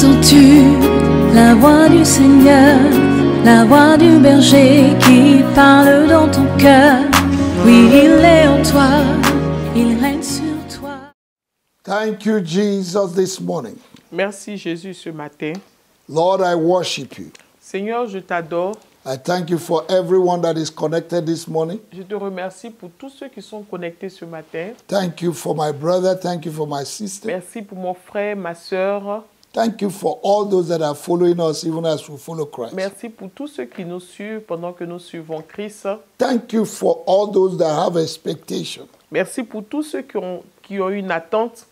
Entends-tu la voix du Seigneur, la voix du berger qui parle dans ton cœur? Oui, il est en toi, il règne sur toi. Thank you, Jesus, this morning. Merci Jésus ce matin. Lord, I worship you. Seigneur, je t'adore. I thank you for everyone that is connected this morning. Je te remercie pour tous ceux qui sont connectés ce matin. Thank you for my brother. Thank you for my sister. Merci pour mon frère, ma sœur. Thank you for all those that are following us even as we follow Christ. Merci pour tous ceux qui nous suivent pendant que nous suivons Christ. Thank you for all those that have expectation. Merci pour tous ceux qui ont une attente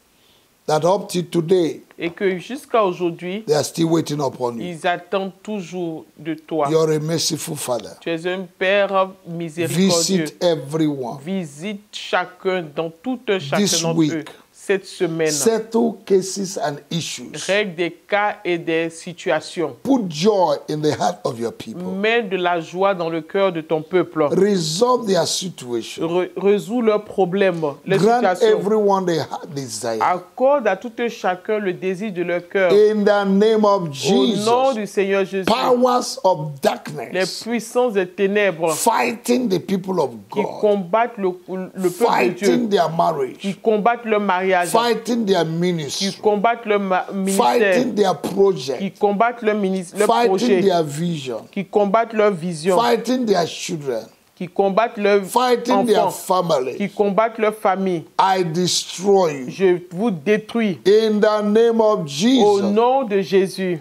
That up to today, et que jusqu'à aujourd'hui, they are still waiting upon you. ils attendent toujours de toi. You're a merciful Father. Tu es un Père miséricordieux. Visit everyone. Visite chacun dans tout un chacun This d'entre week. eux cette semaine. Settle cases and issues. Règle des cas et des situations. Put joy in the heart of your people. Mets de la joie dans le cœur de ton peuple. Resolve their situation. Résous leurs problèmes, les Grant situations. everyone their heart desire. Accorde à tout un chacun le désir de leur cœur. In the name of Au nom Jesus, du Seigneur Jésus, powers of les darkness puissances des ténèbres fighting the people of qui God, combattent le peuple de Dieu, fighting their qui marriage, combattent leur mariage, fighting their qui ministry, combattent leur ministère, fighting their qui project, combattent leur fighting projet, their vision, qui combattent leur vision, fighting their children, qui combattent leurs fighting their enfants, family. qui combattent leur famille. I destroy you. Je vous détruis. In the name of Au Jesus, nom de Jésus,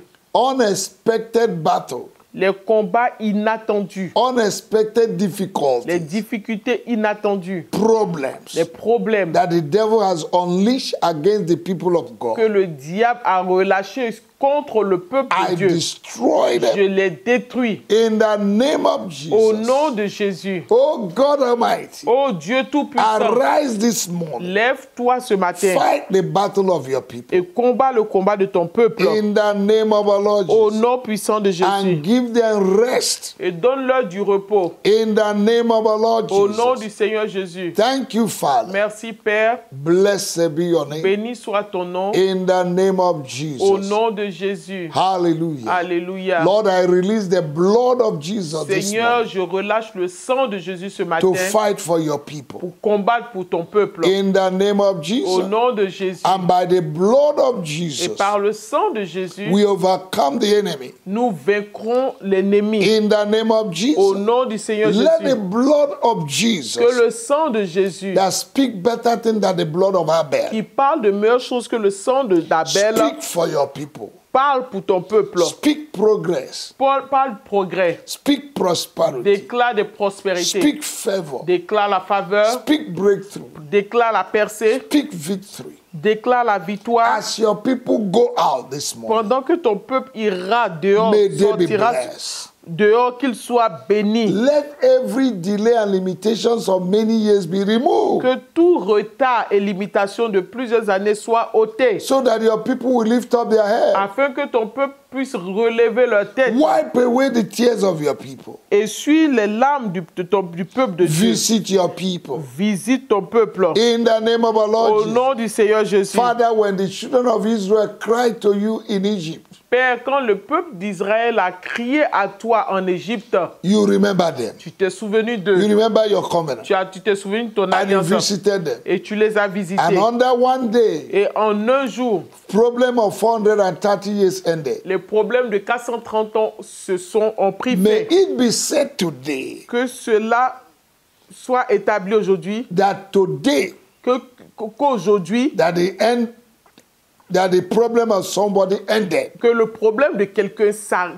unexpected battle, les combats inattendus, unexpected les difficulties, difficultés inattendues, problems les problèmes that the devil has unleashed against the people of que God. le diable a relâchés contre le peuple I de Dieu. destroy Je them les détruis in the name of au Jesus. nom de Jésus. Oh God Almighty, Oh Dieu Tout-Puissant, arise this morning. lève-toi ce matin Fight the battle of your people et combat le combat de ton peuple in the name of our Lord au Jesus, nom puissant de Jésus and give them rest et donne-leur du repos in the name of our Lord au nom du Jesus. Seigneur Jésus. Thank you, Father. Merci Père, Blessed be your name béni soit ton nom in the name of au Jesus. nom de Jésus. Hallelujah. Alléluia. Lord, I release the blood of Jesus this Seigneur, morning je relâche le sang de Jésus ce to matin fight for your people pour combattre pour ton peuple. in the name of Au Jesus. nom de Jésus And by the blood of et Jesus, par le sang de Jésus, we overcome the enemy. nous vaincrons l'ennemi. In the name of Au Jesus, nom du Seigneur let the Jésus, blood of que Jesus le sang de Jésus that speak better things than the blood of Abel qui parle de meilleures choses que le sang d'Abel speak for your people. parle pour ton peuple. Speak progress. Parle progrès, Speak prosperity. déclare de prospérité, Speak favor. déclare la faveur, Speak breakthrough. déclare la percée, Speak victory. déclare la victoire. As your people go out this morning, Pendant que ton peuple ira dehors, may they be sortira blessed. dehors, qu'il soit béni. Let every delay and limitations of many years be removed, Que tout retard et limitation de plusieurs années soit ôté, so that your people will lift up their head. afin que ton peuple puisse relever leur tête. Wipe away the tears of your people. Essuie les larmes du peuple de Dieu. Visit your people. Visite ton peuple. In the name of our Au Lord Jesus. nom du Seigneur Jésus. Father, when the children of Israel cried to you in Egypt, Père, quand le peuple d'Israël a crié à toi en Égypte, you remember them. tu t'es souvenu You d'eux. remember your covenant. Tu t'es souvenu de ton And you alliance. visited them. Et tu les as visités. And under one day, Et en un jour, problem of 430 years ended. les problèmes de 430 ans ont pris May fin. it be said today Que cela soit établi aujourd'hui, that today, qu'aujourd'hui, that the problem of somebody ended. que le problème de quelqu'un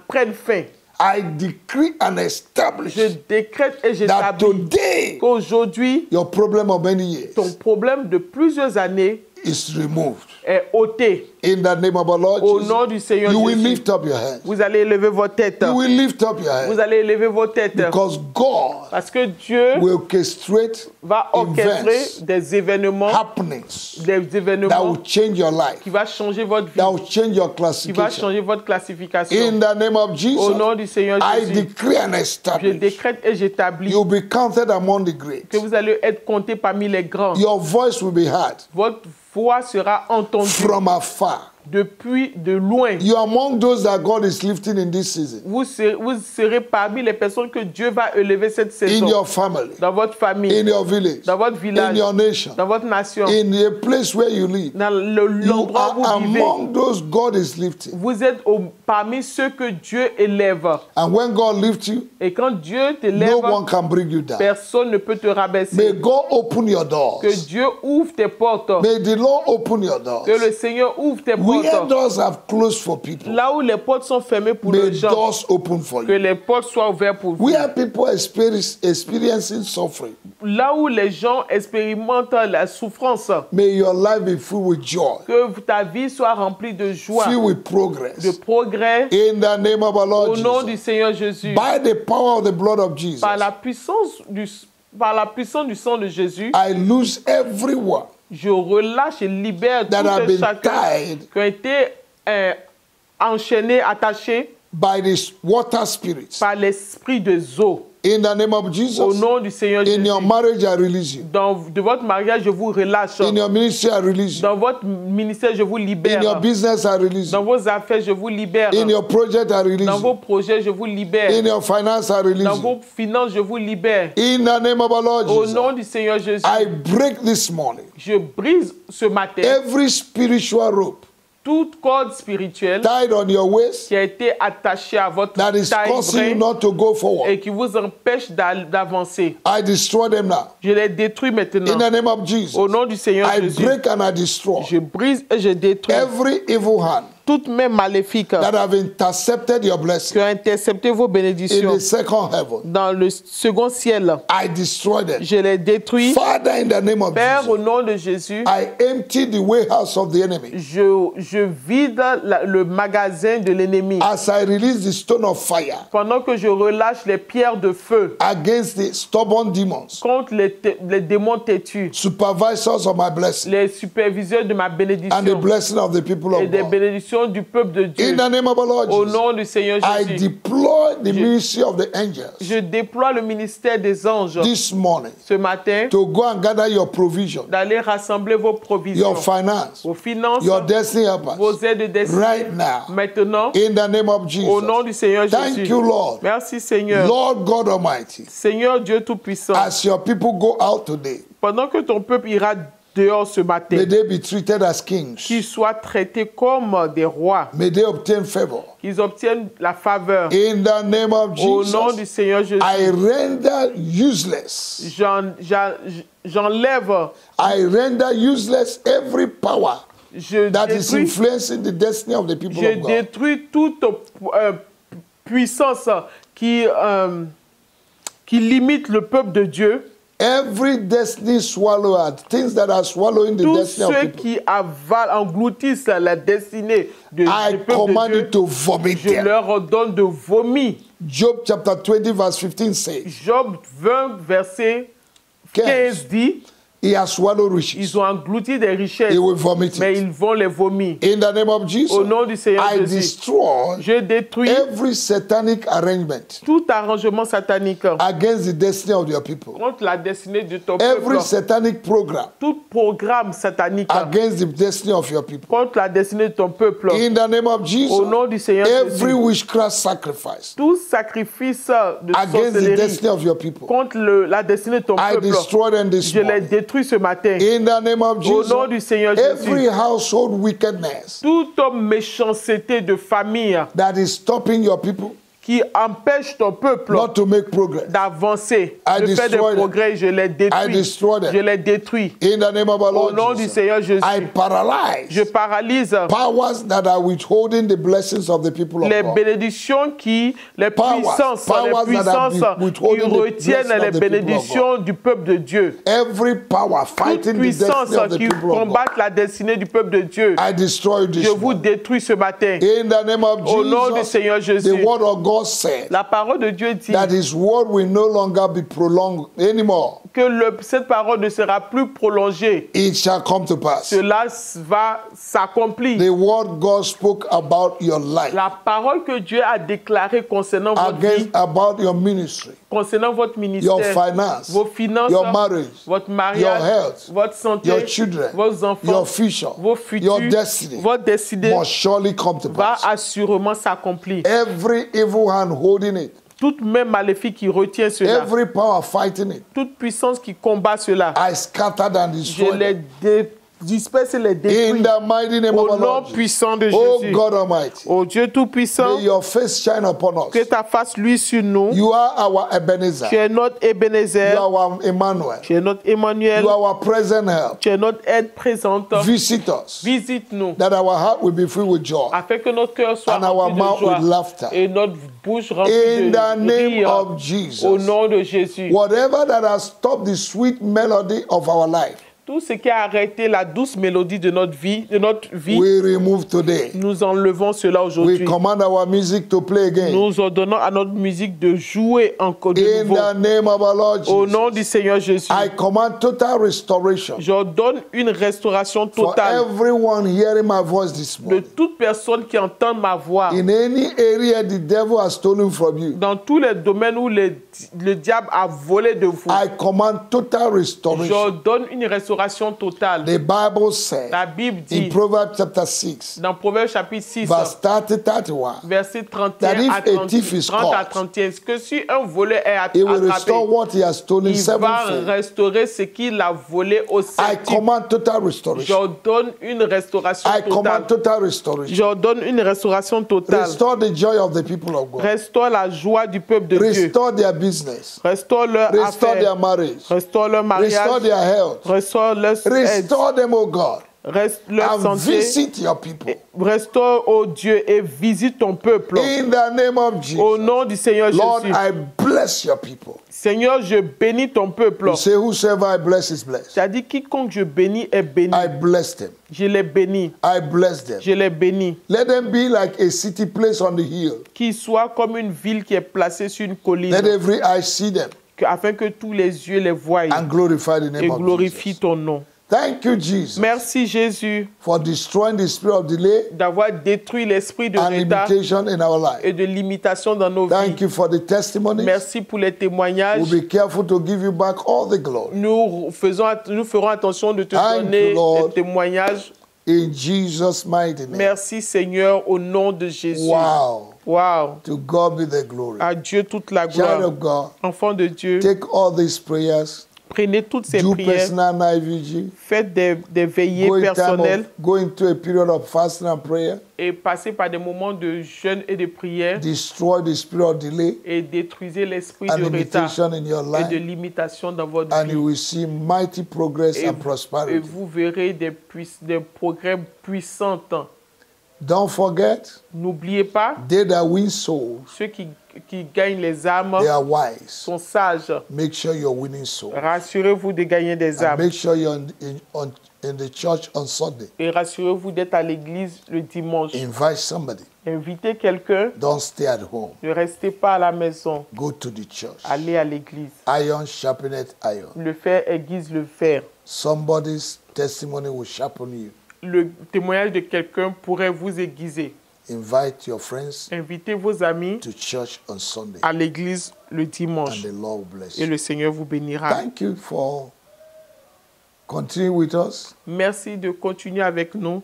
prenne fin. I decree and establish Je décrète et that j'établis today qu'aujourd'hui, your problem of many years ton problème de plusieurs années is removed. est ôté. In the name of our Lord Au Jesus, nom du Seigneur you will Jésus, lift up your hands. vous allez élever vos têtes. You will lift up your Vous hands allez élever vos têtes. because God Parce que Dieu will orchestrate va orchestrer events, des événements happenings des that événements will change your life, qui va changer votre vie, that will change your qui va classification. changer votre classification. In the name of Au Jesus, nom du Seigneur I Jésus, decree and je establish décrète et j'établis you'll be counted among the great. que vous allez être comptés parmi les grands. Your voice will be heard Votre voix sera entendue from afar. depuis de loin. You are among those that God is lifting in this season. Vous serez parmi les personnes que Dieu va élever cette In saison. your family, Dans votre famille, in your village, dans votre in village, your nation, dans votre nation, in the place where you live. dans You l'endroit où are vous vivez. among those God is lifting. Vous êtes parmi ceux que Dieu élève. And when God lifts you, Et quand Dieu no t'élève, one can bring you down. personne ne peut te rabaisser. May God open your doors. Que Dieu ouvre tes portes. May the Lord open your doors. Que le Seigneur ouvre tes Where portes. doors have closed for people, Là où les portes sont fermées pour may les gens, doors open for que you. les portes soient ouvertes pour vous. Where people experiencing suffering, Là où les gens expérimentent la souffrance, may your life be filled with joy, que ta vie soit remplie de joie, filled with progress. de progrès, In the name of our au Lord nom du Jesus. Seigneur Jésus. By the power of the blood of Jesus, Par la puissance du sang de Jésus, I lose everyone je relâche et libère that have tout been chacun tied qui ont été enchaînés, attachés by this water spirits. par l'esprit des eaux. In the name of Au Jesus, nom du Seigneur in Jésus. your marriage, I release you. De votre mariage, je vous relâche. In your ministry, I release you. Dans votre ministère, je vous In your libère. business, I release Dans you. vos affaires, je vous libère. In your project, I release Dans vos you. projets, je vous libère. In your finance, I Dans release you. vos finances, je vous libère. In the name of our Lord Au Jesus, nom du Seigneur Jésus, I break this morning je brise ce matin every spiritual rope toute corde spirituelle tied on your waist qui a été attachée à votre that is taille causing you vraie not to go forward. et qui vous empêche d'avancer. I destroy them now. Je les détruis In maintenant. the name of Jesus, Au nom du Seigneur I Jésus, break and I destroy je brise et je détruis every evil hand toutes mes maléfiques that have intercepted your qui blessing ont intercepté vos in bénédictions the second heaven. dans le second ciel. I destroy them. Je les détruis. Father, in the name of Père, au Jesus, nom de Jésus, I empty the warehouse of the enemy je vide le magasin de l'ennemi. as I release the stone of fire Pendant que je relâche les pierres de feu against the stubborn demons, contre les démons têtus, supervisors of my blessing, les superviseurs de ma and the bénédiction blessing of the people et of des God. bénédictions du peuple de Dieu. In the name of our Lord Au Jesus, nom du Seigneur I Jésus, deploy the ministry of the angels je déploie le ministère des anges this morning ce matin to go and gather your provision, d'aller rassembler vos provisions, your finance, vos finances, your destiny vos helpers aides de destinée. right now. Maintenant, In the name of au nom Jesus. du Seigneur Thank Jésus. you, Lord. Merci Seigneur. Lord God Almighty, Seigneur Dieu Tout-Puissant, as your people go out today, pendant que ton peuple ira dehors ce matin, may they be treated as kings. qu'ils soient traités comme des rois, May they obtain favor. qu'ils obtiennent la faveur. In the name of Au nom du Jesus, Seigneur Jésus, I render useless. j'enlève, I render useless every power je that is détruis, influencing the destiny of the people je of God. détruis toute puissance qui limite le peuple de Dieu. Every destiny swallower, things that are swallowing the Tous destiny of ceux people, qui engloutissent la destinée du I peuple de command Dieu, you to vomit je them. leur ordonne de vomir. Job chapter 20 verse 15 says, Job 20, verset 15 dit, he has swallowed riches. ils ont englouti des richesses, He will vomit mais it. ils vont les vomir. In the name of Jesus, Au nom du Seigneur I Jésus, destroy je détruis every satanic arrangement tout arrangement satanique against the destiny of your people. contre la destinée de ton Every peuple. satanic program Tout programme satanique against the destiny of your people. contre la destinée de ton peuple. In the name of Au Jesus, nom du Seigneur every Jésus, witchcraft sacrifice tout sacrifice de against the sorcellerie destiny of your people, contre la destinée de ton I peuple, destroy them this je les morning. détruis ce matin. In the name of Au nom du Jesus, Seigneur every Jésus, household wickedness toute méchanceté de famille that is stopping your people qui empêche ton peuple not to make progress, d'avancer, I de faire des destroy them. progrès, je les I détruis. destroy them. Je les détruis. In the name of our Au Lord nom du Jesus, Seigneur Jésus, I paralyze je paralyse powers that are withholding the blessings of the people of les God. bénédictions les puissances that have been qui withholding the retiennent blessing les of the people of bénédictions du peuple de Dieu. Every power Toute fighting the puissance destiny of the qui people of God, combattent la destinée du peuple de Dieu, I destroy this je vous morning. détruis ce matin. In the name of Au nom du Jesus, Seigneur the Jésus, word of God said la parole de Dieu dit that his word will no longer be prolonged anymore. cette parole ne sera plus prolongée. It shall come to pass. Cela va s'accomplir. The word God spoke about your life, La parole que Dieu a déclarée concernant votre vie, about your ministry, concernant votre ministère, your finance, vos finances, your marriage, votre your mariage, health, votre santé, your children, vos enfants, your future, vos futurs, your destiny votre destinée must surely come to va pass. assurément s'accomplir. Every evil hand holding it, Toute main maléfique qui retient cela, every power fighting it, toute puissance qui combat cela, I scattered and je destroyed les it. disperse et les In détruis. the mighty name of Au our nom Lord Jesus. puissant de Oh Jésus. God Almighty, Ô Dieu Tout-Puissant, may your face shine upon us. que ta face luise sur nous. You are our Ebenezer. Tu es notre Ebenezer. You are our Emmanuel. Tu es notre Emmanuel. You are our present help. Tu es notre aide présente. Visit us, Visite-nous that our heart will be filled with joy, afin que notre cœur soit and our rempli de mouth joie with laughter. et notre bouche remplie In de the name rire. of Jesus. Au nom de Jésus. Whatever that has stopped the sweet melody of our life, Tout ce qui a arrêté la douce mélodie de notre vie, we remove today. nous enlevons cela We aujourd'hui. command our music to play again. Nous ordonnons à notre musique de jouer encore de In nouveau. the name of our Lord Au Jesus, nom du Seigneur Jésus, I command total restoration j'ordonne une restauration for totale everyone hearing my voice this de morning. toute personne qui entend ma voix. In any area the devil has stolen from you, Dans tous les domaines où le diable a volé de vous, I command total restoration. j'ordonne une restauration totale. The Bible says La Bible in dit Proverbs chapter 6, dans Proverbe chapitre 6, verse 30-31, verset that 31 if à a 30, thief is 30 à caught, 31, que si un voleur est he will attrapé, restore what he has stolen il va sevenfold. restaurer ce qu'il a volé au I septième. command total restoration. J'ordonne une restauration I command totale. total restoration. J'ordonne une restauration totale. Restore the joy of the people of God. Restaure la joie du peuple de Dieu. Restore their business. Restaure leur Restore their affaire. marriage. Restaure leur Restore mariage. their health. Restaure leur aide. Restore them, O God. Leur And santé. visit your people. Restaure, ô Dieu, et visite ton peuple. In the name of Au Jesus. nom du Seigneur Lord, Jésus. I bless your people. Seigneur, je bénis ton peuple. You say, whosoever I bless is blessed. C'est-à-dire, quiconque je bénis est béni. I bless them. Je les bénis. I bless them. Je les bénis. Let them be like a city placed on the hill. Qu'ils soient comme une ville qui est placée sur une colline. Let every eye see them Afin que tous les yeux les voient and glorify the name et of glorifient Jesus. ton nom. Thank you, Jesus, Merci Jésus for destroying the spirit of delay d'avoir détruit l'esprit de and retard limitation in our life. et de limitation dans nos Thank vies. you for the testimonies. Merci pour les témoignages. We'll be careful to give you back all the glory. Nous ferons attention de te Thank donner you, Lord. les témoignages. In Jesus' mighty name. Merci Seigneur au nom de Jésus. Wow. Wow. To God be the glory. À Dieu toute la Child gloire. of God, Enfants de Dieu, take all these prayers, prenez toutes ces do prières, personal night vigil, faites des veillées go personnelles into a period of fasting and prayer, et passez par des moments de jeûne et de prière destroy the spirit of delay et détruisez l'esprit and de retard limitation in your et de life, limitation dans votre and vie. you will see mighty progress Et, and et prosperity. vous verrez des progrès puissants. Don't forget, N'oubliez pas, they that win souls, ceux qui gagnent les âmes they are wise. sont sages. Make sure you're winning souls. Rassurez-vous de gagner des And âmes. make sure you're in the church on Sunday. Et rassurez-vous d'être à l'église le dimanche. Invite somebody. Invitez quelqu'un. Don't stay at home. Ne restez pas à la maison. Go to the church. Allez à l'église. Iron sharpeneth iron. Le fer aiguise le fer. Somebody's testimony will sharpen you. Le témoignage de quelqu'un pourrait vous aiguiser. Invite your friends Invitez vos amis to church on Sunday, à l'église le and dimanche. the Lord will bless Et you. le Seigneur vous bénira. Thank you for continuing with us. Merci de continuer avec nous.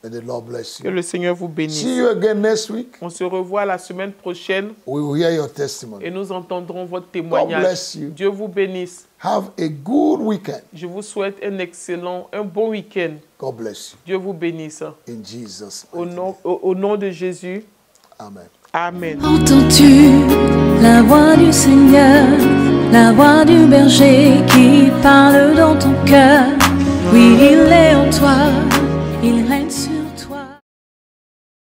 May the Lord bless Que you. le Seigneur vous bénisse. See you again next week. On se revoit la semaine prochaine We will hear your et testimony. nous entendrons votre God témoignage. bless you. Dieu vous bénisse. Have a good weekend. Je vous souhaite un bon week-end. God bless you. Dieu vous bénisse. In Jesus' Au name. nom, au nom de Jésus. Amen. Amen. Entends-tu la voix du Seigneur, la voix du berger qui parle dans ton cœur? Oui, il est en toi, il règne sur